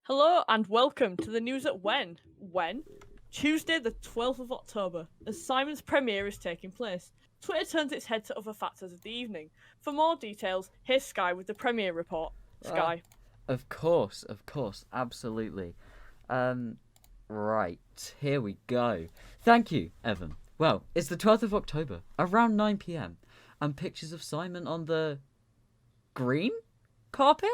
Hello and welcome to the news at when? Tuesday the 12th of October, as Simon's premiere is taking place. Twitter turns its head to other factors of the evening. For more details, here's Sky with the premiere report. Sky. Of course, absolutely. Right, here we go. Thank you, Evan. Well, it's the 12th of October, around 9 p.m, and pictures of Simon on the green carpet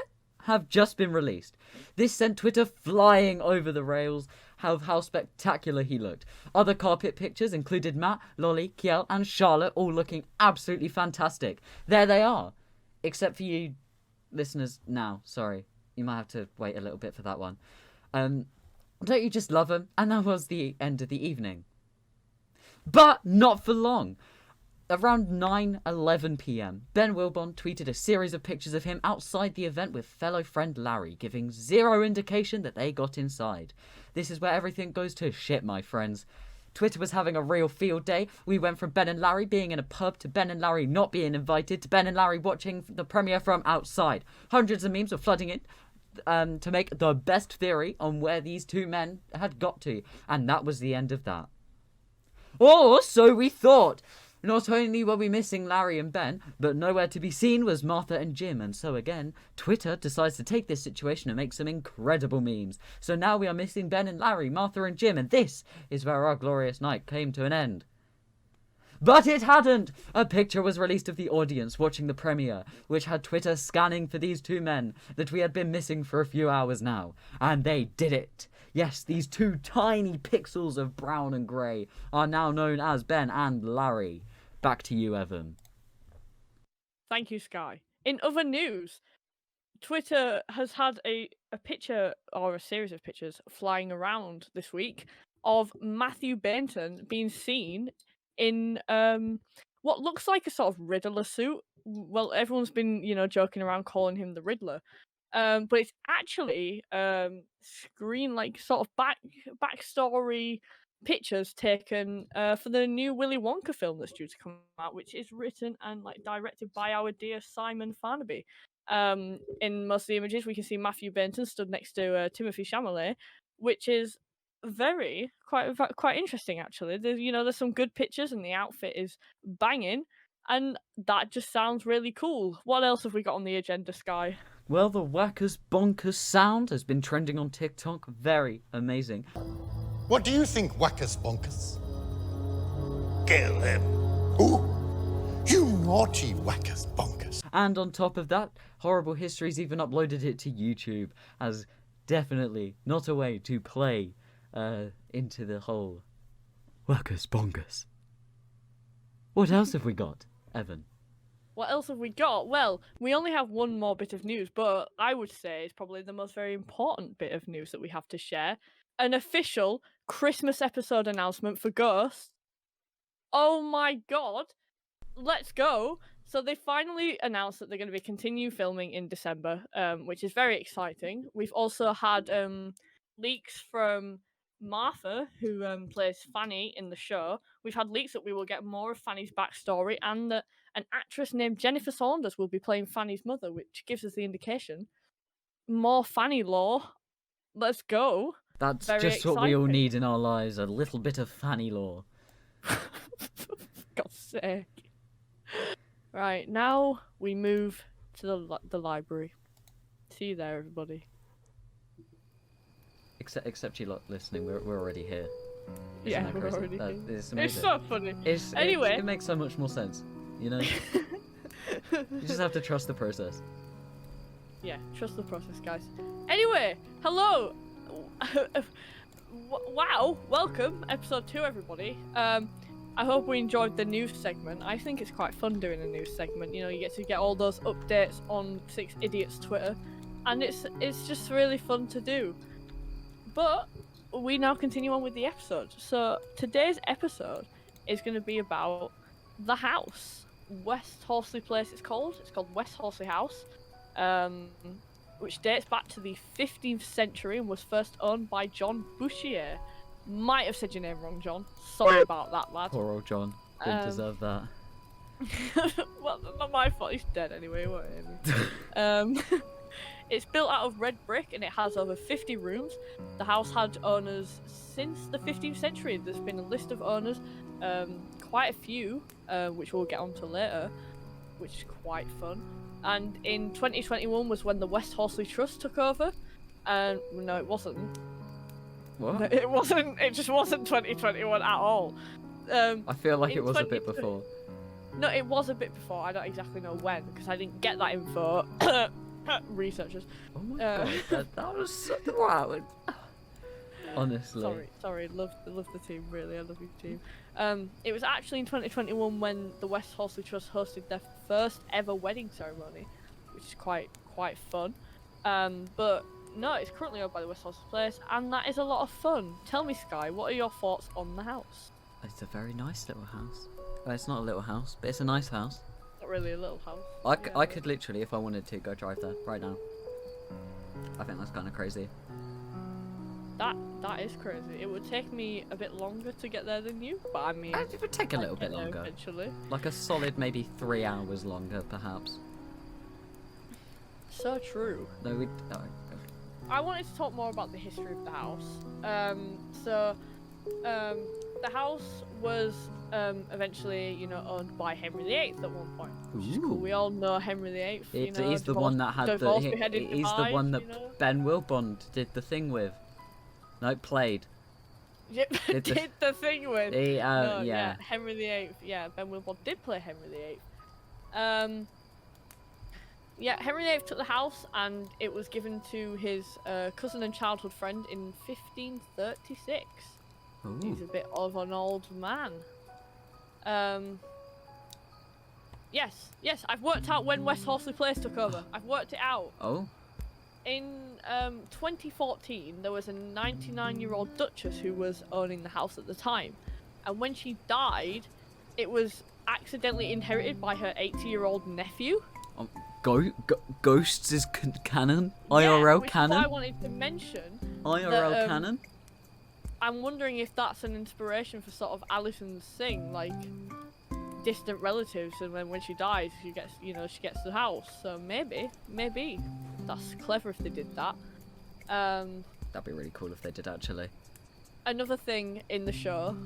have just been released. This sent Twitter flying over the rails of how spectacular he looked. Other carpet pictures included Matt, Lolly, Kiel, and Charlotte all looking absolutely fantastic. There they are. Except for you listeners now, sorry. You might have to wait a little bit for that one. Don't you just love them? And that was the end of the evening. But not for long. Around 9:11 p.m, Ben Wilbon tweeted a series of pictures of him outside the event with fellow friend Larry, giving zero indication that they got inside. This is where everything goes to shit, my friends. Twitter was having a real field day. We went from Ben and Larry being in a pub to Ben and Larry not being invited to Ben and Larry watching the premiere from outside. Hundreds of memes were flooding in to make the best theory on where these two men had got to. And that was the end of that. Or so we thought. Not only were we missing Larry and Ben, but nowhere to be seen was Martha and Jim, and so again, Twitter decides to take this situation and make some incredible memes. So now we are missing Ben and Larry, Martha and Jim, and this is where our glorious night came to an end. But it hadn't! A picture was released of the audience watching the premiere, which had Twitter scanning for these two men that we had been missing for a few hours now. And they did it! Yes, these two tiny pixels of brown and grey are now known as Ben and Larry. Back to you, Evan. Thank you, Sky. In other news, Twitter has had a picture, or a series of pictures, flying around this week of Matthew Bainton being seen in what looks like a sort of Riddler suit. Well, everyone's been, joking around calling him the Riddler. But it's actually sort of backstory pictures taken for the new Willy Wonka film that's due to come out, which is written and directed by our dear Simon Farnaby. In most of the images, we can see Matthew Bainton stood next to Timothée Chalamet, which is quite interesting actually. There's some good pictures and the outfit is banging, and that just sounds really cool. What else have we got on the agenda, Sky? Well, the Wackers Bonkers sound has been trending on TikTok. Very amazing. What do you think, Wackers Bonkers? Kill him. Ooh, you naughty Wackers Bonkers. And on top of that, Horrible Histories even uploaded it to YouTube as definitely not a way to play into the whole Wackers Bonkers. What else have we got, Evan? What else have we got? Well, we only have one more bit of news, but I would say it's probably the most very important bit of news that we have to share. An official Christmas episode announcement for Ghost. Oh my god. Let's go. So they finally announced that they're going to be continue filming in December, which is very exciting. We've also had leaks from Martha, who plays Fanny in the show. We've had leaks that we will get more of Fanny's backstory, and that an actress named Jennifer Saunders will be playing Fanny's mother, which gives us the indication. More Fanny lore. Let's go. That's very just exciting. What we all need in our lives, a little bit of Fanny lore. For God's sake. Right, now we move to the library. See you there, everybody. Except you lot listening, we're already here. Yeah, Isn't that we're crazy? already here. It's It's so funny. Anyway. It makes so much more sense, you know? You just have to trust the process. Yeah, trust the process, guys. Anyway, hello! Wow, welcome, episode 2, everybody. I hope we enjoyed the news segment. I think it's quite fun doing a news segment. You get to get all those updates on Six Idiots Twitter, and it's just really fun to do. But we now continue on with the episode. So today's episode is going to be about the house. West Horsley Place it's called. It's called West Horsley House, which dates back to the 15th century and was first owned by John Bouchier. Might have said your name wrong, John. Sorry about that, lad. Poor old John. Didn't deserve that. Well, not my fault. He's dead anyway. What? It's built out of red brick and it has over 50 rooms. The house had owners since the 15th century. There's been a list of owners, quite a few, which we'll get onto later, which is quite fun. And in 2021 was when the West Horsley Trust took over. And no, it wasn't. What? No, it wasn't. It just wasn't 2021 at all. I feel like it was a bit 2020 before. No, it was a bit before. I don't exactly know when because I didn't get that info. Researchers. Oh my god, that was so wow. Honestly. Sorry. Love the team. Really, I love your team. It was actually in 2021 when the West Horsley Trust hosted their first ever wedding ceremony, which is quite fun. But no, it's currently owned by the West Horsley Place, and that is a lot of fun. Tell me, Sky, what are your thoughts on the house? It's a very nice little house. Well, it's not a little house, but it's a nice house. Not really a little house. I could literally, if I wanted to, go drive there right now. I think that's kind of crazy. That is crazy. It would take me a bit longer to get there than you, but I mean... It would take a little bit longer. Eventually. Like a solid maybe 3 hours longer, perhaps. So true. No, we... Oh, I wanted to talk more about the history of the house. The house was eventually, owned by Henry VIII at one point. Which is cool. We all know Henry VIII. He's the one that had he's the one that Ben Wilbon did the thing with. No, played. Did the thing with. Yeah. Henry VIII. Yeah, Ben Wilbon did play Henry VIII. Henry VIII took the house and it was given to his cousin and childhood friend in 1536. Ooh. He's a bit of an old man. Yes, I've worked out when West Horsley Place took over. I've worked it out. Oh? In 2014, there was a 99-year-old duchess who was owning the house at the time. And when she died, it was accidentally inherited by her 80-year-old nephew. Ghosts is canon? IRL which canon? Is what I wanted to mention. IRL canon? I'm wondering if that's an inspiration for sort of Alison's thing, like distant relatives, and when she dies, she gets the house. So maybe that's clever if they did that. That'd be really cool if they did actually. Another thing in the show,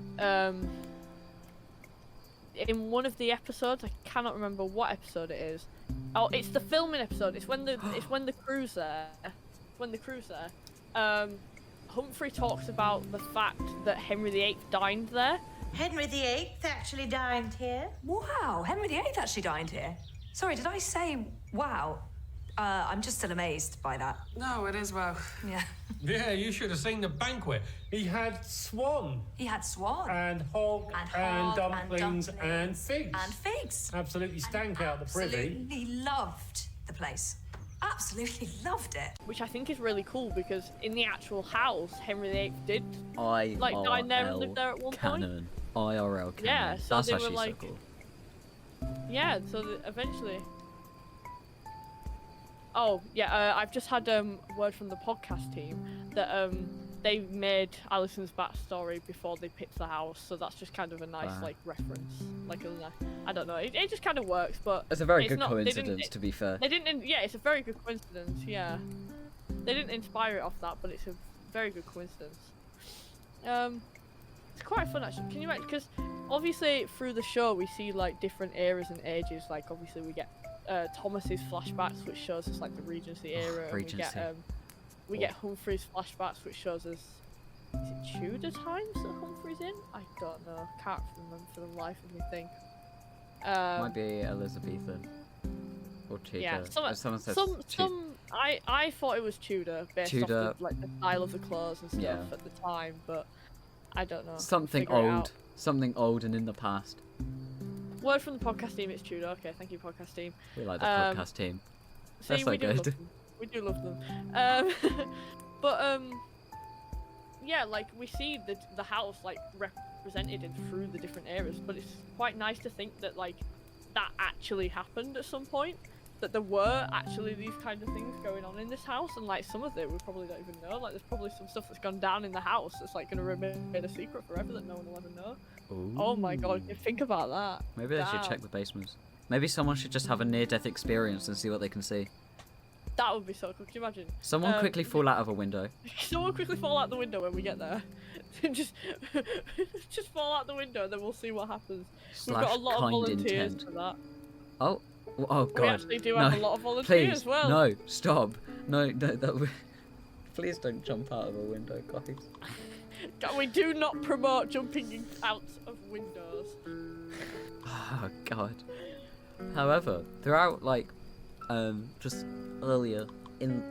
in one of the episodes, I cannot remember what episode it is. Oh, it's the filming episode. It's when the crew's there. Humphrey talks about the fact that Henry VIII dined there. Henry VIII actually dined here. Wow, Henry VIII actually dined here. Sorry, did I say wow? I'm just still amazed by that. No, it is wow. Yeah. Yeah, you should have seen the banquet. He had swan. He had swan. And hog, and dumplings, and figs. And figs. Absolutely stank out the privy. Absolutely loved the place. Absolutely loved it. Which I think is really cool because in the actual house, Henry VIII did dine there and lived there at one point. IRL canon. Yeah, so that's they actually were like, so cool. Yeah, so eventually. Oh yeah, I've just had word from the podcast team that they made Alison's backstory before they picked the house, so that's just kind of a nice reference, I don't know, it just kind of works, but it's a very good coincidence to be fair. They didn't, yeah, it's a very good coincidence, yeah. They didn't inspire it off that, but it's a very good coincidence. It's quite fun actually. Can you imagine? Because obviously through the show we see like different eras and ages. Like obviously we get Thomas's flashbacks, which shows us like the Regency era. Regency. And we get Humphrey's flashbacks, which shows us, is it Tudor times that Humphrey's in? I don't know. Can't remember for the life of me. Think. Might be Elizabethan or Tudor. Yeah, someone says I thought it was Tudor based off the, like the style of the clothes and stuff at the time, but I don't know. Something old and in the past. Word from the podcast team, it's Tudor. Okay, thank you, podcast team. We like the podcast team. They're so good. We do love them. But yeah, like we see the house like represented through the different eras, but it's quite nice to think that like that actually happened at some point. That there were actually these kind of things going on in this house, and like some of it we probably don't even know. Like there's probably some stuff that's gone down in the house that's like gonna remain a secret forever that no one will ever know. Ooh. Oh my god, think about that. Maybe they should check the basements. Maybe someone should just have a near-death experience and see what they can see. That would be so cool. Can you imagine? Someone quickly fall out of a window. Someone quickly fall out the window when we get there. just fall out the window, and then we'll see what happens. We've got a lot of volunteers for that. Oh God. We actually do have a lot of volunteers please, as well. No, stop. No, please don't jump out of a window, guys. We do not promote jumping out of windows. Oh God. However, throughout just earlier in,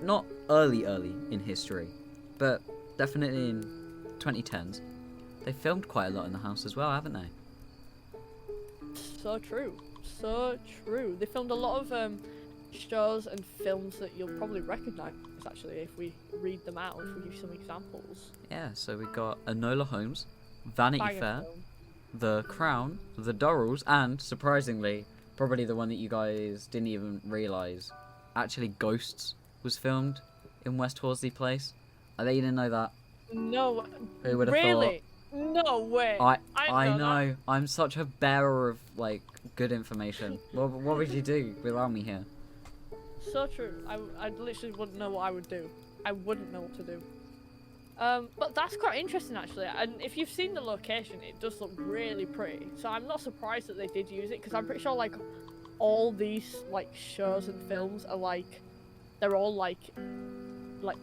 not early in history, but definitely in 2010s, they filmed quite a lot in the house as well, haven't they? So true. So true. They filmed a lot of shows and films that you'll probably recognise, actually, if we read them out, if we give some examples. Yeah, so we got Enola Holmes, Vanity Banger Fair, film. The Crown, The Dorrells, and, surprisingly, probably the one that you guys didn't even realise, actually Ghosts was filmed in West Horsley Place. I bet you didn't know that. No. Who would have really? No way. I know. I'm such a bearer of good information. What would you do without me here? So true. I literally wouldn't know what I would do. I wouldn't know what to do. But that's quite interesting actually. And if you've seen the location, it does look really pretty. So I'm not surprised that they did use it, because I'm pretty sure all these shows and films are they're all like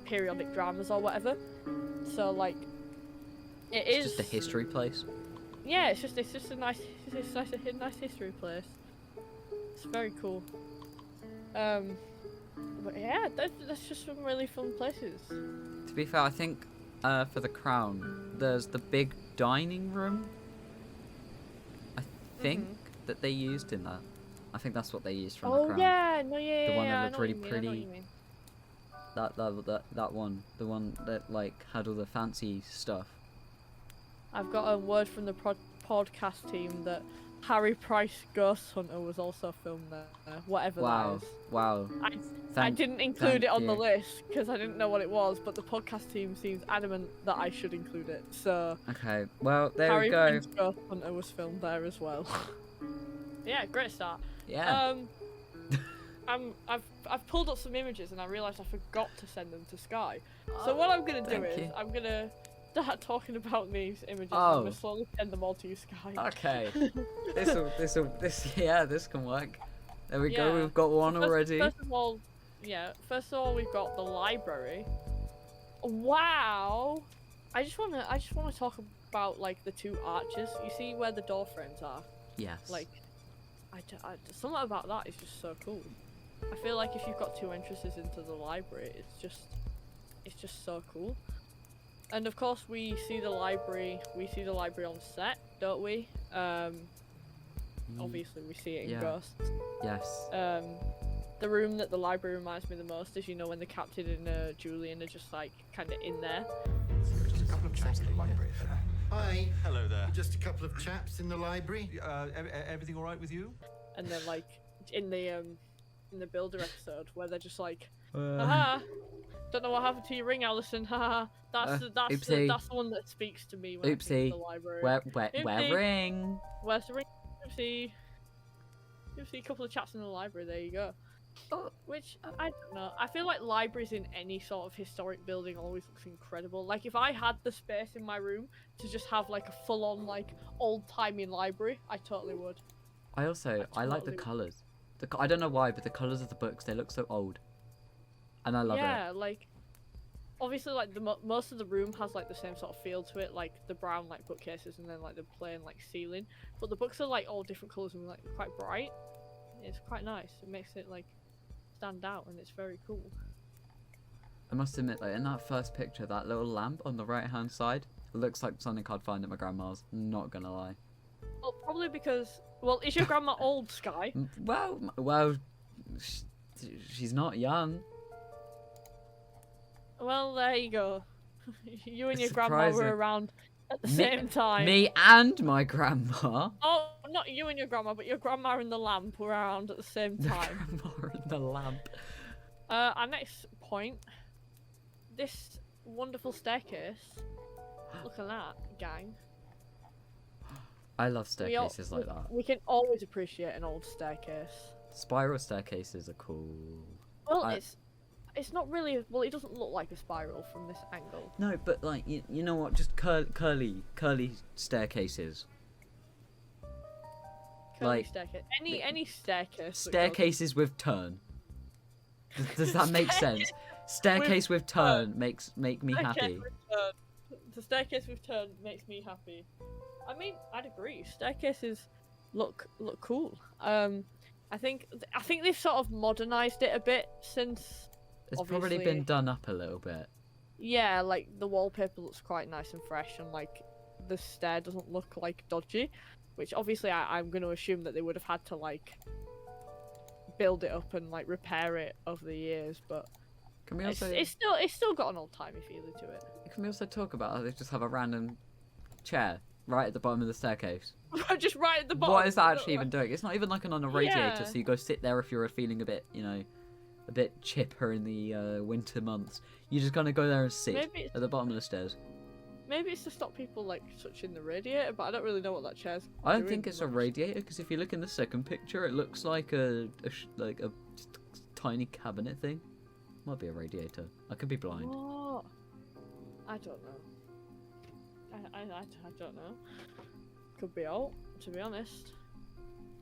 periodic dramas or whatever. So it is just a history place. Yeah, it's just a nice history place. It's very cool. But yeah, that's just some really fun places. To be fair, I think for The Crown, there's the big dining room. I think that they used in that. I think that's what they used from The Crown. Oh yeah, no, yeah, the one yeah, that looked really pretty. I know what you mean. That one, the one that had all the fancy stuff. I've got a word from the podcast team that Harry Price Ghost Hunter was also filmed there. Whatever that is. Wow. I didn't include it on the list because I didn't know what it was, but the podcast team seems adamant that I should include it. So. Okay. Well, there Harry we go. Price Ghost Hunter was filmed there as well. Yeah, great start. Yeah. I've pulled up some images and I realised I forgot to send them to Sky. So what I'm gonna do is I'm gonna start talking about these images. And I'm gonna slowly send them all to you, Sky. Okay. this can work. There we go. We've got one already. First of all, we've got the library. Wow. I just wanna talk about the two arches. You see where the door frames are? Yes. Something about that is just so cool. I feel like if you've got two entrances into the library, it's just so cool. And of course we see the library on set, don't we? Obviously we see it in Ghosts. Yes. The room that the library reminds me the most is, when the captain and Julian are just kind of in there. Just a couple of chaps in the library. Hi. Hello there. Just a couple of chaps in the library. Everything all right with you? And then in the Builder episode where they're just haha, don't know what happened to your ring, Alison. Haha, that's the one that speaks to me when I think of the library. Where ring? Where's the ring? Oopsie. Oopsie, a couple of chaps in the library. There you go. Which I don't know. I feel like libraries in any sort of historic building always looks incredible. If I had the space in my room to just have a full-on old-timey library, I totally would. I like the colours. I don't know why, but the colours of the books, they look so old. And I love it. Yeah, obviously most of the room has the same sort of feel to it, the brown bookcases and then the plain ceiling. But the books are all different colours and quite bright. It's quite nice. It makes it stand out, and it's very cool. I must admit, in that first picture, that little lamp on the right-hand side, it looks like something I'd find at my grandma's. Not gonna lie. Well, probably because... Well, is your grandma old, Sky? Well, she's not young. Well, there you go. You and your grandma were around at the same time. Me and my grandma. Oh, not you and your grandma, but your grandma and the lamp were around at the same time. Grandma and the lamp. Our next point. This wonderful staircase. Look at that, gang. I love staircases like that. We can always appreciate an old staircase. Spiral staircases are cool. Well, it's not really. Well, it doesn't look like a spiral from this angle. No, but like you know what? Just curly staircases. Curly staircase. Any staircase. Staircases with turn. Does that make sense? Staircase with turn make me happy. The staircase with turn makes me happy. I mean, I'd agree. Staircases look cool. I think they've sort of modernized it a bit since. It's probably been done up a little bit. Yeah, like the wallpaper looks quite nice and fresh, and like the stair doesn't look like dodgy, which obviously I'm going to assume that they would have had to like build it up and like repair it over the years, but Can we also it's still got an old timey feeling to it. can we also talk about how they just have a random chair right at the bottom of the staircase? Just right at the bottom. What is that actually even doing? It's not even like on a radiator, Yeah. so you go sit there if you're feeling a bit, a bit chipper in the winter months. You're just gonna go there and sit Maybe it's- at the bottom of the stairs. Maybe it's to stop people like touching the radiator, but I don't really know what that chair's I don't doing think it's a much. radiator because if you look in the second picture, it looks like a just tiny cabinet thing. Might be a radiator. I could be blind. What? I don't know. I don't know. Could be alt, to be honest.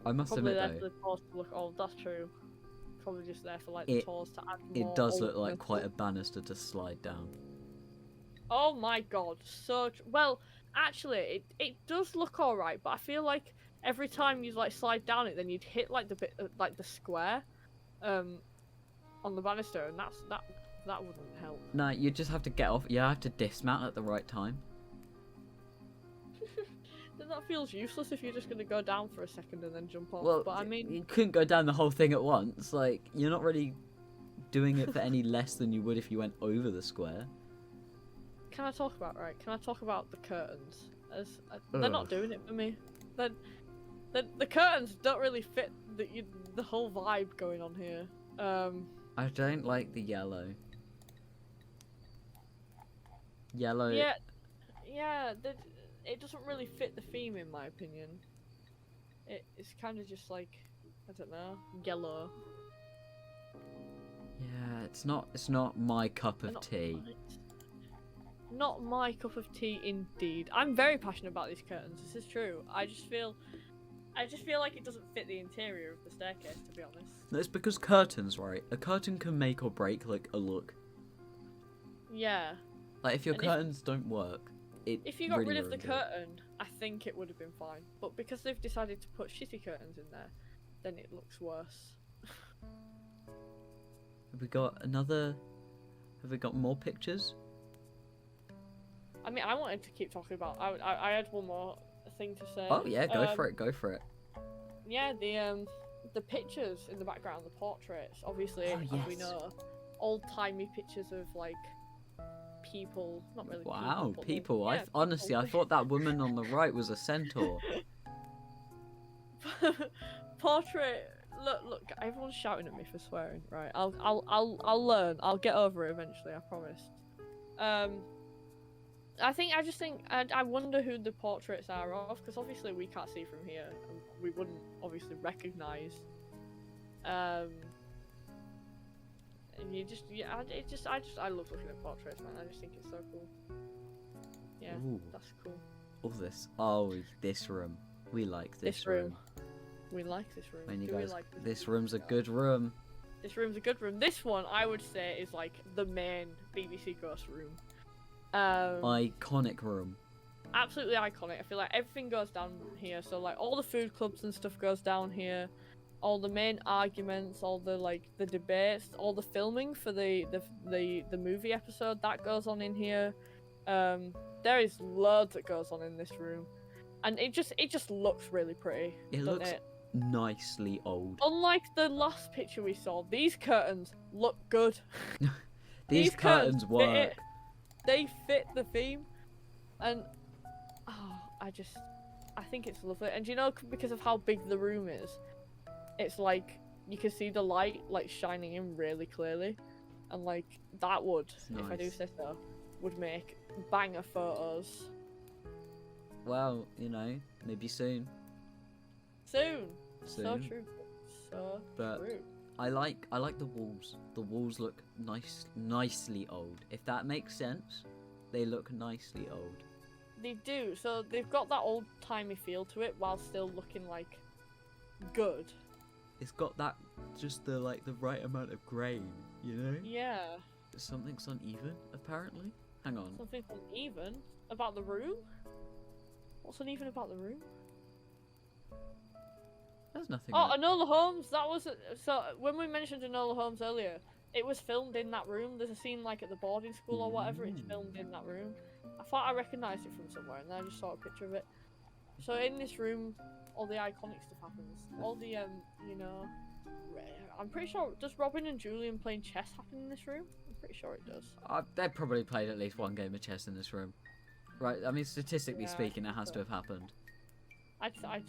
I must Probably there admit for though, the tours to look old. That's true. Probably just there for like the It- tours to add more. it does look like oldness. quite a banister to slide down. Oh my god, well, actually, it does look alright, but I feel like every time you like slide down it, then you'd hit like the bit, like the square, on the banister, and that wouldn't help. No, you just have to get off. You have to dismount at the right time. Then that feels useless if you're just gonna go down for a second and then jump off. Well, but I mean, you couldn't go down the whole thing at once. Like, you're not really doing it for any less than you would if you went over the square. Can I talk about the curtains? They're not Ugh. doing it for me. The curtains don't really fit the whole vibe going on here. I don't like the yellow. Yellow. Yeah, it doesn't really fit the theme in my opinion. It's kind of just like, I don't know, yellow. Yeah, it's not my cup They're of not tea. right. Not my cup of tea indeed. I'm very passionate about these curtains. This is true. I just feel like it doesn't fit the interior of the staircase, to be honest. No, it's because curtains, right? A curtain can make or break like a look. Yeah. Like if your And if- curtains don't work, it If you got really rid of the ruins it. curtain, I think it would have been fine. But because they've decided to put shitty curtains in there, then it looks worse. Have we got another? Have we got more pictures? I mean, I wanted to keep talking about. I had one more thing to say. Oh yeah, go for it. Go for it. Yeah, the pictures in the background, the portraits. Obviously, Oh, as we yes. know, old-timey pictures of like people. Not really. Wow, but, people! Like, Honestly, I thought that woman on the right was a centaur. Portrait. Look, everyone's shouting at me for swearing. Right, I'll learn. I'll get over it eventually. I promise. I wonder who the portraits are of, because obviously we can't see from here, and we wouldn't obviously recognise. And I love looking at portraits, man. I just think it's so cool. Yeah, Ooh. that's cool. All this. Oh, this room. We like this room. We like this room. And you Do we guys, like this room's a good room. This room's a good room. This one, I would say, is like the main BBC Ghost room. Iconic room. Absolutely iconic. I feel like everything goes down here. So like all the food clubs and stuff goes down here. All the main arguments, all the like the debates, all the filming for the movie episode that goes on in here. There is loads that goes on in this room, and it just looks really pretty. It doesn't looks it? nicely old. Unlike the last picture we saw, these curtains look good. These curtains fit work. it. They fit the theme, and I think it's lovely. And you know, because of how big the room is, it's like you can see the light like shining in really clearly, and like that would, if I do Nice. say so, would make banger photos. Well, maybe soon. Soon. So Soon. true. So But true. I like the walls. The walls look nicely old. If that makes sense, they look nicely old. They do. So they've got that old-timey feel to it while still looking like good. It's got that just the right amount of grain, you know? Yeah. Something's uneven, apparently. Hang on. Something uneven about the room? What's uneven about the room? There's nothing. Oh, Enola Holmes. That was so. When we mentioned Enola Holmes earlier, it was filmed in that room. There's a scene like at the boarding school or whatever. It's filmed in that room. I thought I recognised it from somewhere, and then I just saw a picture of it. So in this room, all the iconic stuff happens. All the you know, I'm pretty sure, does Robin and Julian playing chess happen in this room? I'm pretty sure it does. They probably played at least one game of chess in this room, right? I mean, statistically speaking, it has to have happened. I'd say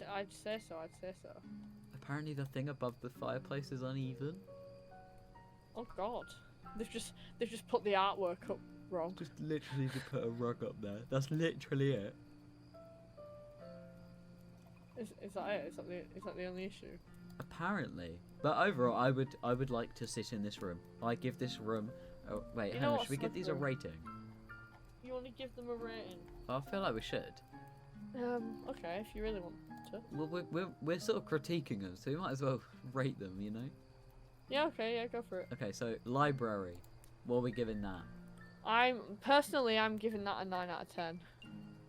so. I'd say so. Apparently, the thing above the fireplace is uneven. Oh God, they've just put the artwork up wrong. Just literally to put a rug up there. That's literally it. Is that it? Is that the only issue? Apparently, but overall, I would like to sit in this room. I give this room. Oh, wait, hang on. Should we give these a rating? You want to give them a rating? I feel like we should. Okay, if you really want to. Well, we're sort of critiquing them, so we might as well rate them, you know? Yeah, okay, yeah, go for it. Okay, so library. What are we giving that? I'm giving that a 9 out of 10.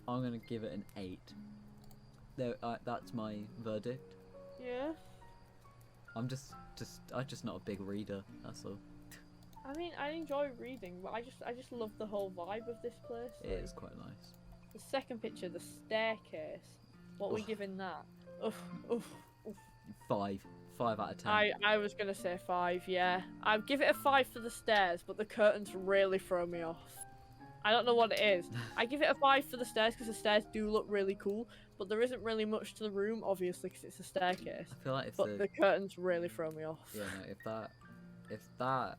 I'm gonna give it an 8. That's my verdict. Yeah. I'm just not a big reader. That's all. I mean, I enjoy reading, but I just love the whole vibe of this place. It is quite nice. The second picture, the staircase. What are we giving that? Oof. 5 out of 10. I was gonna say 5. Yeah, I'd give it a 5 for the stairs, but the curtains really throw me off. I don't know what it is. I give it a 5 for the stairs because the stairs do look really cool, but there isn't really much to the room, obviously, because it's a staircase. I feel like the curtains really throw me off. Yeah, no, if that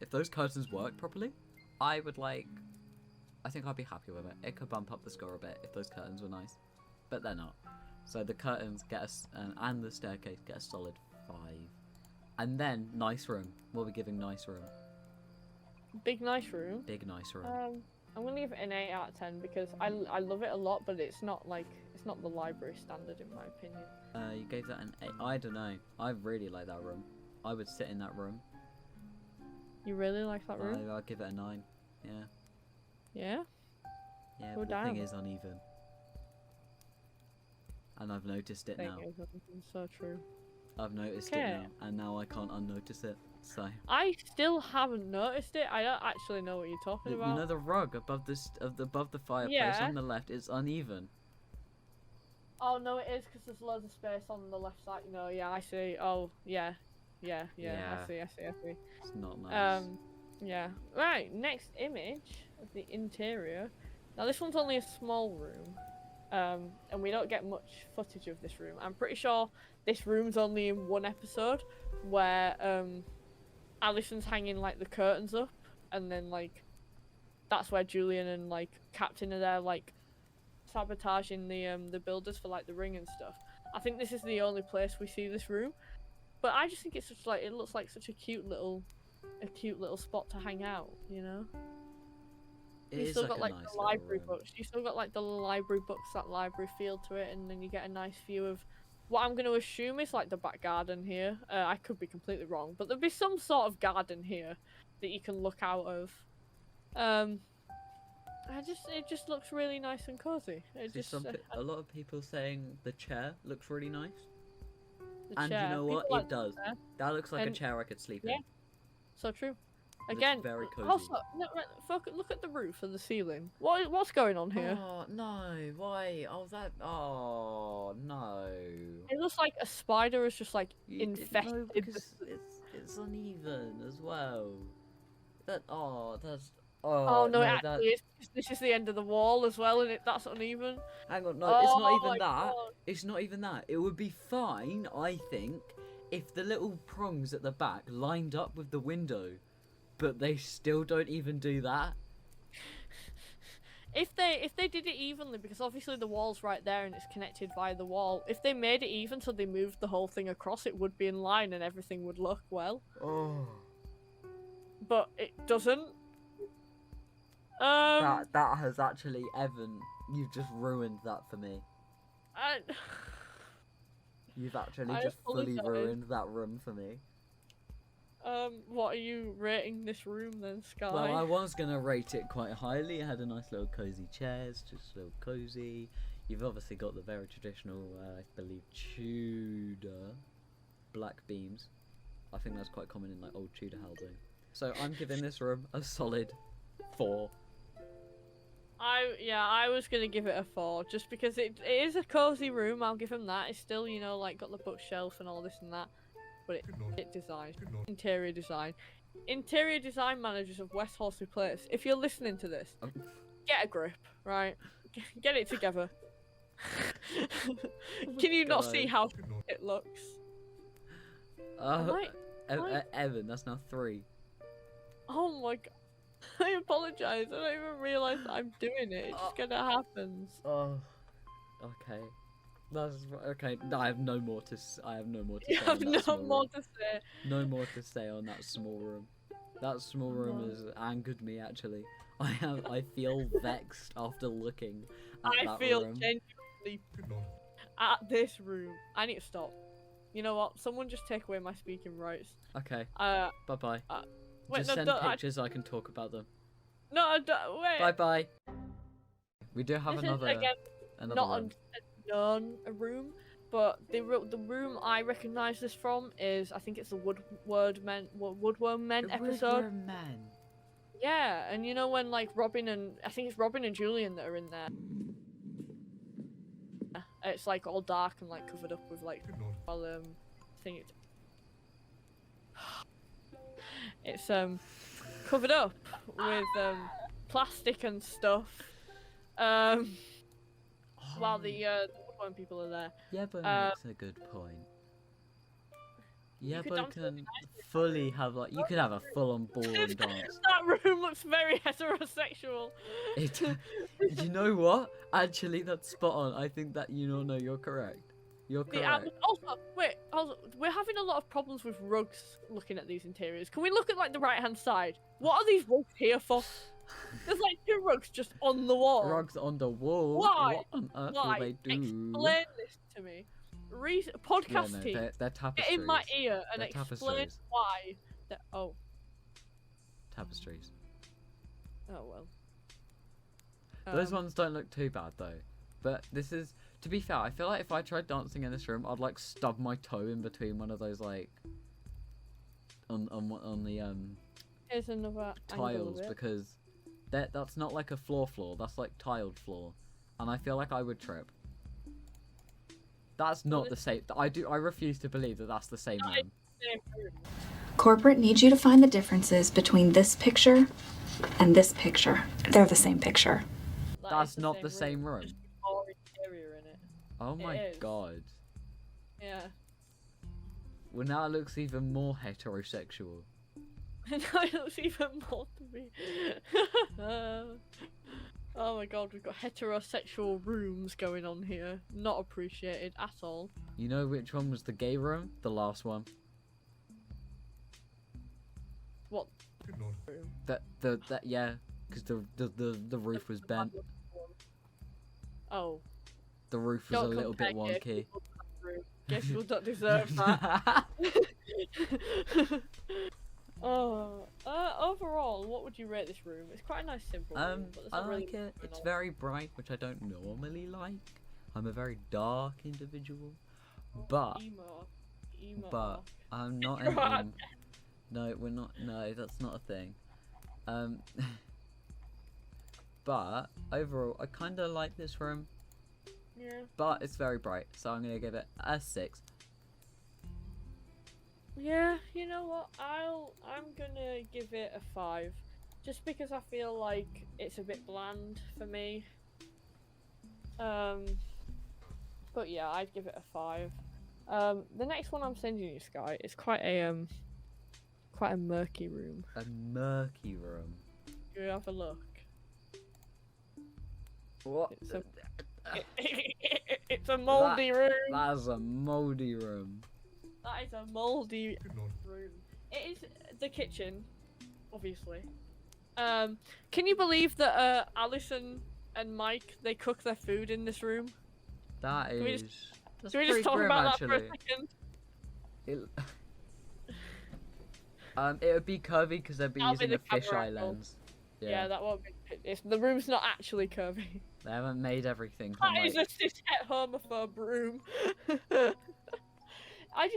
if those curtains work properly, I think I'd be happy with it. It could bump up the score a bit if those curtains were nice, but they're not. So the curtains get us, and the staircase get a solid 5. And then nice room. What are we giving nice room? Big nice room. Big nice room. I'm gonna give it an 8 out of 10 because I love it a lot, but it's not the library standard in my opinion. You gave that an 8. I don't know. I really like that room. I would sit in that room. You really like that room? I'd give it a 9. Yeah. Yeah. Yeah. Go But the down. thing is uneven. And I've noticed it now. So true. I've noticed it now, and now I can't unnotice it. So. I still haven't noticed it. I don't actually know what you're talking about. You know the rug above the fireplace on the left is uneven. Oh no, it is because there's loads of space on the left side. No, yeah, I see. Oh, yeah. I see. It's not nice. Yeah. Right. Next image of the interior. Now this one's only a small room. And we don't get much footage of this room. I'm pretty sure this room's only in one episode where Alison's hanging like the curtains up, and then like that's where Julian and like Captain are there like sabotaging the builders for like the ring and stuff. I think this is the only place we see this room, but I just think it's such it looks like such a cute little spot to hang out, you know. You still got like the library books. You still got like the library books, that library feel to it, and then you get a nice view of what I'm going to assume is like the back garden here. I could be completely wrong, but there'll be some sort of garden here that you can look out of. It just looks really nice and cozy. A lot of people saying the chair looks really nice. And you know what? It does. That looks like a chair I could sleep in. So true. Again, very cozy. Also, look at the roof and the ceiling. What's going on here? Oh no! Why? Oh no! It looks like a spider is just like infested. No, because it's uneven as well. Oh no! It actually is. This is the end of the wall as well, and that's uneven. Hang on, no, it's not even that. God. It's not even that. It would be fine, I think, if the little prongs at the back lined up with the window. But they still don't even do that. If they did it evenly, because obviously the wall's right there and it's connected via the wall. If they made it even, so they moved the whole thing across, it would be in line and everything would look well. Oh. But it doesn't. That has actually, Evan, you've just ruined that for me. You've actually I just fully apologise. ruined that room for me. What are you rating this room then, Sky? Well, I was gonna rate it quite highly. It had a nice little cozy chairs, just a little cozy. You've obviously got the very traditional, I believe, Tudor black beams. I think that's quite common in like old Tudor housing. So I'm giving this room a solid 4. I was gonna give it a 4 just because it is a cozy room. I'll give him that. It's still, you know, like got the bookshelf and all this and that, but it design, interior design managers of West Horsley Place. If you're listening to this, get a grip, right? Get it together. Can you not see how it looks? Evan, that's now 3. Oh my god. I apologise. I don't even realise that I'm doing it. It just kind of happens. Oh, okay. That's okay. I have no more to. I have no more to You say. have on that no small more room. to say. No more to say on that small room. That small room has angered me. Actually, I feel vexed after looking at I that feel room. genuinely at this room. I need to stop. You know what? Someone just take away my speaking rights. Okay. Uh. Bye bye. Wait, Just no, send don't, pictures. I can talk about them. No, I don't, wait. Bye bye. We do have This another. is again another not room. a room, but the room I recognise this from is, I think it's the Woodworm Men episode. Woodworm Men. Yeah, and you know when like I think it's Robin and Julian that are in there. It's like all dark and like covered up with like, well, I think it's covered up with plastic and stuff. While the Woodworm people are there. Yebo makes a good point. could Yebo dance can fully have like you could have a full-on ballroom dance. That room looks very heterosexual. It, you know what? Actually, that's spot on. I think that no, you're correct. You're correct. Also, we're having a lot of problems with rugs looking at these interiors. Can we look at like the right-hand side? What are these rugs here for? There's like 2 rugs just on the wall. Rugs on the wall. Why? What on earth Why? will they do? Explain this to me. Podcast team, they're tapestries. get in my ear and They're explain tapestries. why. Tapestries. Oh well. Those ones don't look too bad though. But this is, to be fair, I feel like if I tried dancing in this room, I'd like stub my toe in between one of those like on the Here's another angle of tiles it. because that's not like a floor, that's like tiled floor, and I feel like I would trip. That's not the same. I refuse to believe that that's the same room. Corporate needs you to find the differences between this picture and this picture. They're the same picture. That's not the same room. Just more interior in it. Oh my is. god. Yeah. Well, now it looks even more heterosexual. Now it looks even more to me. Oh my god, we've got heterosexual rooms going on here. Not appreciated at all. You know which one was the gay room? The last one. What room? That yeah, because the roof was bent. Oh. The roof was Don't a little bit compare gay wonky. people to that room. Gay people don't deserve that. Overall, what would you rate this room? It's quite a nice simple room, but there's I not really like it. much It's going on. very bright, which I don't normally like. I'm a very dark individual, but Emo. I'm not You're an right. No, we're not. No, that's not a thing. But overall, I kind of like this room. Yeah. But it's very bright, so I'm gonna give it a 6. Yeah, you know what? I'm gonna give it a 5, just because I feel like it's a bit bland for me. But yeah, I'd give it a 5. The next one I'm sending you, Sky, is quite a murky room. A murky room. You have a look. What? It's a mouldy room. That's a mouldy room. That is a mouldy Good lord. room. It is the kitchen, obviously. Can you believe that Alison and Mike, they cook their food in this room? That we is. just- That's Can we pretty just talk grim, about actually. that for a second? It would be curvy because they'd be That'll be using the a fisheye camera angle. lens. Yeah, that won't be. The room's not actually curvy. They haven't made everything from That is like... a cishet homophobe room. I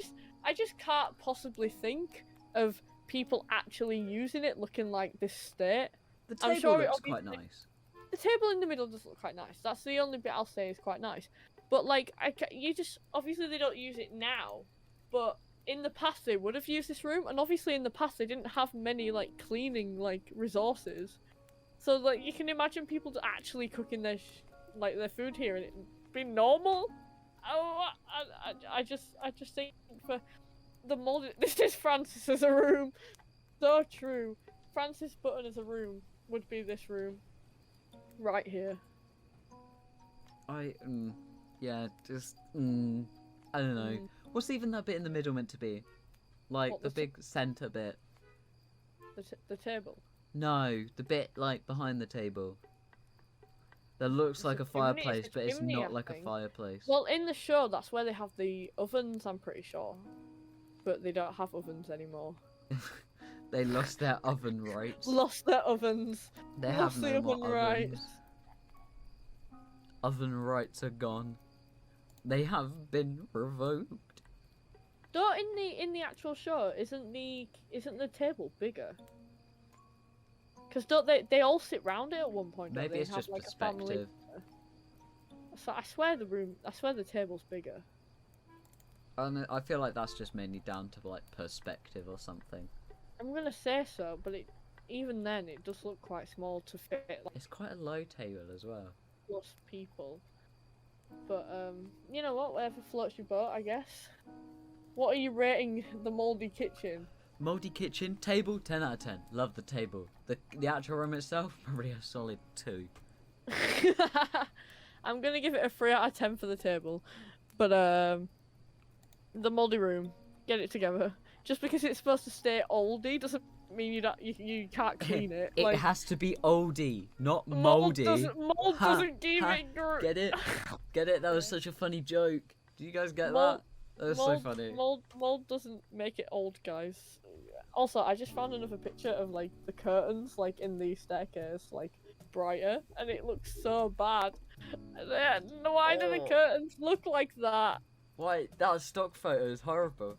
just can't possibly think of people actually using it looking like this state. The I'm table sure it looks quite obviously- nice. The table in the middle does look quite nice. That's the only bit I'll say is quite nice. But like, you just obviously they don't use it now, but in the past they would have used this room, and obviously in the past they didn't have many like cleaning like resources. So like you can imagine people actually cooking their their food here and it be normal. Oh, I just think for the mold. This is Francis as a room. So true. Francis Button as a room would be this room. Right here. Yeah, just, I don't know. What's even that bit in the middle meant to be? Like, What, the the big centre bit. The table. No, the bit, like, behind the table. That looks It's like a a chimney, fireplace, it's a but it's chimney, not I like a think. fireplace. Well, in the show, that's where they have the ovens, I'm pretty sure. But they don't have ovens anymore. They lost their oven rights. Lost their ovens. They Lost have the no more oven ovens. rights. Oven rights are gone. They have been revoked. Don't in the actual show, isn't the table bigger? Because don't they all sit round it at one point? Don't Maybe they, it's and have, just like, a family perspective. dinner? So I swear the table's bigger. And I feel like that's just mainly down to like perspective or something. I'm gonna say so, but even then it does look quite small to fit like It's quite a low table as well. plus people. But you know what? Whatever floats your boat, I guess. What are you rating the mouldy kitchen? Mouldy kitchen, table, 10 out of 10. Love the table. The actual room itself, probably a solid 2. I'm gonna give it a 3 out of 10 for the table, but the mouldy room, get it together. Just because it's supposed to stay oldie doesn't mean you can't clean it. It like, has to be oldie, not mold mouldy. Mold Ha, doesn't give ha, it. Get it? Get it? That was such a funny joke. Do you guys get Mold- that? That was so funny. Mold doesn't make it old, guys. Also, I just found another picture of like the curtains, like in the staircase, like brighter, and it looks so bad. Why do the Oh. curtains look like that? Why? That stock photo is horrible.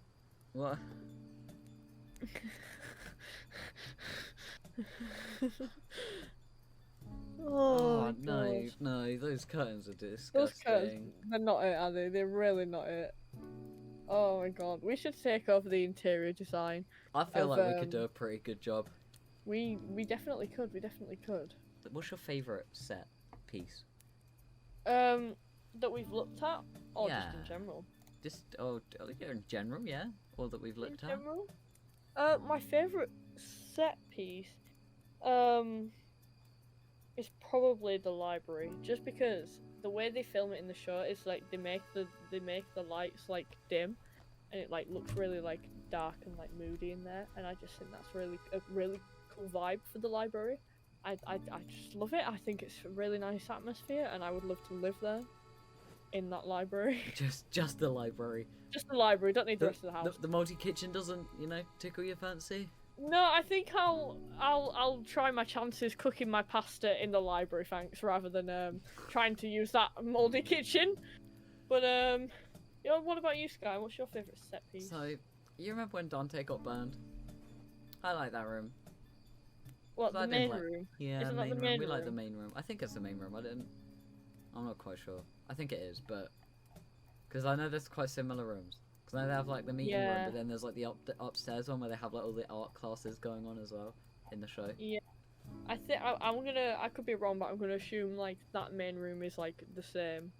What? Oh, no, God. no, those curtains are disgusting. Those curtains, they're not it, are they? They're really not it. Oh my god, we should take over the interior design. I feel of, like we could do a pretty good job. We definitely could. We definitely could. What's your favourite set piece? That we've looked at, or just in Yeah. general. Just, yeah, in general, yeah. All that we've looked in at. general? My favorite set piece, is probably the library, just because the way they film it in the show is like they make the lights like dim, and it like looks really like dark and like moody in there, and I just think that's a really cool vibe for the library. I just love it. I think it's a really nice atmosphere, and I would love to live there, in that library. Just the library. Just the library. Don't need the rest of the house. The multi-kitchen doesn't, tickle your fancy? No, I think I'll try my chances cooking my pasta in the library, thanks, rather than trying to use that mouldy kitchen. But what about you, Sky? What's your favourite set piece? So, you remember when Dante got burned? I like that room. What, I the didn't main like- room? Yeah, Isn't that main the room. main We like the room? main room. I think it's the main room. I'm not quite sure. I think it is, but because I know there's quite similar rooms. Because I know they have like the meeting room, Yeah. but then there's like the upstairs one where they have like all the art classes going on as well in the show. Yeah. I think I could be wrong, but I'm gonna assume like that main room is like the same.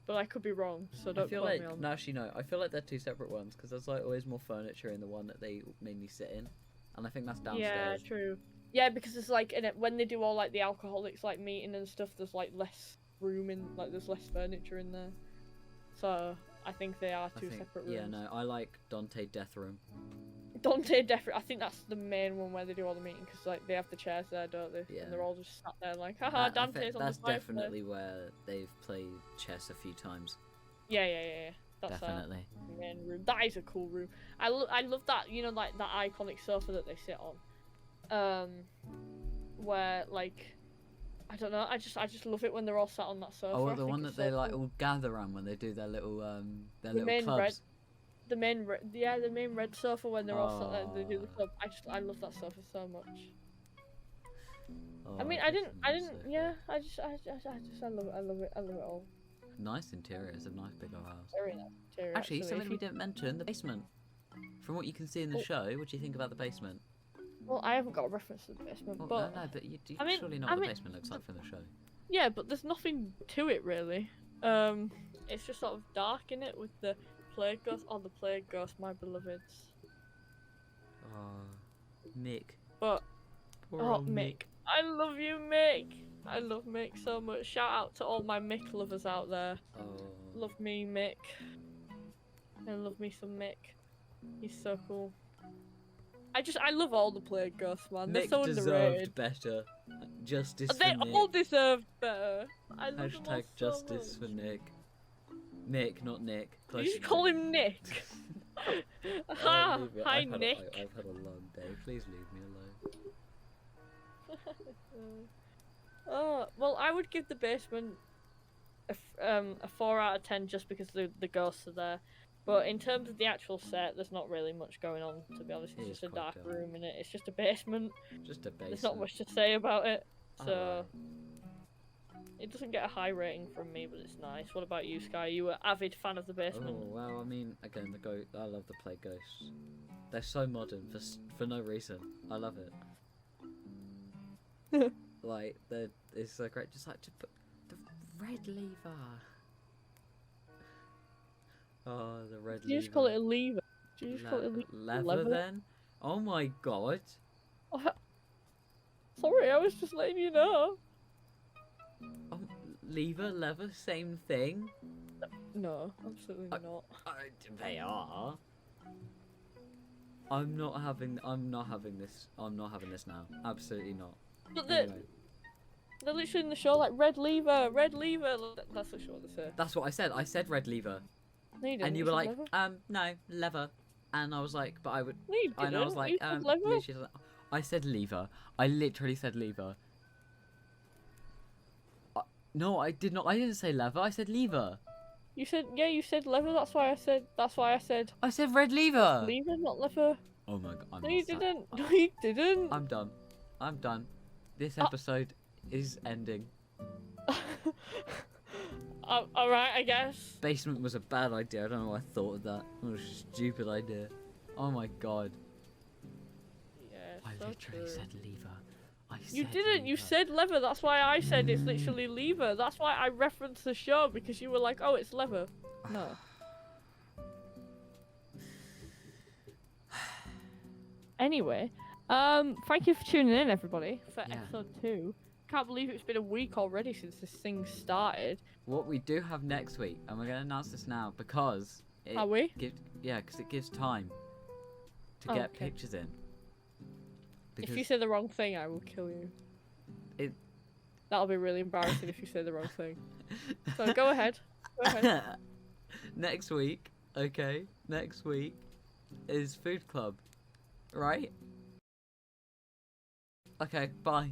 But I could be wrong, so I don't feel quote like me on. no, actually no. I feel like they're two separate ones because there's like always more furniture in the one that they mainly sit in, and I think that's Yeah, downstairs. true. Yeah, because it's like when they do all like the alcoholics like meeting and stuff, there's like less room in, like there's less furniture in there. So I think they are two separate rooms. Yeah, no, I like Dante Death Room. Dante definitely. I think that's the main one where they do all the meeting because like they have the chairs there, don't they? Yeah. And they're all just sat there like, haha, Dante's on the That's fireplace. definitely where they've played chess a few times. Yeah. That's Definitely. the main room. That is a cool room. I love that, you know, like that iconic sofa that they sit on. Where like, I don't know. I just love it when they're all sat on that sofa. Oh, the one that they like all gather around when they do their little main clubs. The main red sofa when they're all sat there and they do the club. I love that sofa so much. Oh, I mean, I didn't. Yeah, I love it all. Nice interior. It's a nice big old house. Very nice interior. Actually, something we didn't mention: the basement. From what you can see in the show, what do you think about the basement? Well, I haven't got a reference to the basement, Well, but no, but you I mean, surely know what the basement looks like from the show. Yeah, but there's nothing to it really. It's just sort of dark in it with the plague ghost. Oh, the plague ghost, my beloveds. Oh, Mick. But Poor oh, old Mick. I love you, Mick. I love Mick so much. Shout out to all my Mick lovers out there. Oh. Love me, Mick. I love me some Mick. He's so cool. I love all the plague ghosts, man. They're Mick so deserved underrated. better. Justice They for Nick. all deserved better. I love them all Hashtag so justice much. for Nick. Nick, not Nick. Did Close you just enough. call him Nick? Ha! Leave me- Hi, I've had Nick. I've had a long day. Please leave me alone. Oh, well, I would give the basement a 4 out of 10 just because the ghosts are there. But in terms of the actual set, there's not really much going on, to be honest. It's It just is a quite dark dull. room in it. It's just a basement. Just a basement. There's not much to say about it. So Alright. it doesn't get a high rating from me, but it's nice. What about you, Sky? You were avid fan of the basement. Oh well, I mean, again, I love the plague ghosts. They're so modern for no reason. I love it. Like it's so great. Just like to put the red lever. Oh, the red lever. Did you just call it a lever? Did you just call it a lever then? Oh my god. Oh, sorry, I was just letting you know. Lever, same thing. No, absolutely not. They are. I'm not having this. I'm not having this now. Absolutely not. But Anyway, they're literally in the show like red lever, red lever. That's literally what they say. that's what I said. I said red lever, No, you didn't. and you were said like, lever. no, lever, and I was like, but I would. No, you And I was didn't. like, You said lever. literally, I said lever. I literally said lever. No, I did not. I didn't say lever. I said lever. You said you said lever. That's why I said. I said red lever. Lever, not lever. Oh my god. I'm No, not you sad. didn't. No, you didn't. I'm done. I'm done. This episode is ending. Alright, I guess. Basement was a bad idea. I don't know why I thought of that. It was a stupid idea. Oh my god. Yeah, I so literally true. said lever. You didn't. You said lever. That's why I said it's literally lever. That's why I referenced the show because you were like, "Oh, it's lever." No. Anyway, thank you for tuning in, everybody, for episode 2. Can't believe it's been a week already since this thing started. What we do have next week, and we're going to announce this now because it Are we? because it gives time to get Okay. pictures in. If you say the wrong thing, I will kill you. That'll be really embarrassing if you say the wrong thing. So go ahead. Go ahead. Next week, okay? Next week is Food Club, right? Okay, bye.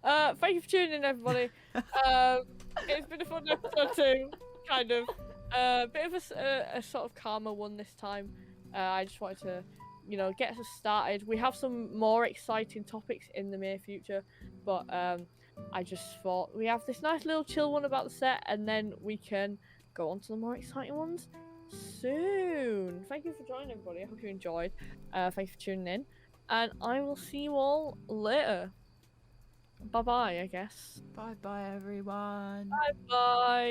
Thank you for tuning in, everybody. It's been a fun episode too, kind of. Bit of a sort of calmer one this time. I just wanted to, get us started. We have some more exciting topics in the near future, but I just thought we have this nice little chill one about the set, and then we can go on to the more exciting ones soon. Thank you for joining, everybody. I hope you enjoyed. Thank you for tuning in, and I will see you all later. Bye bye, I guess. Bye bye, everyone. Bye bye.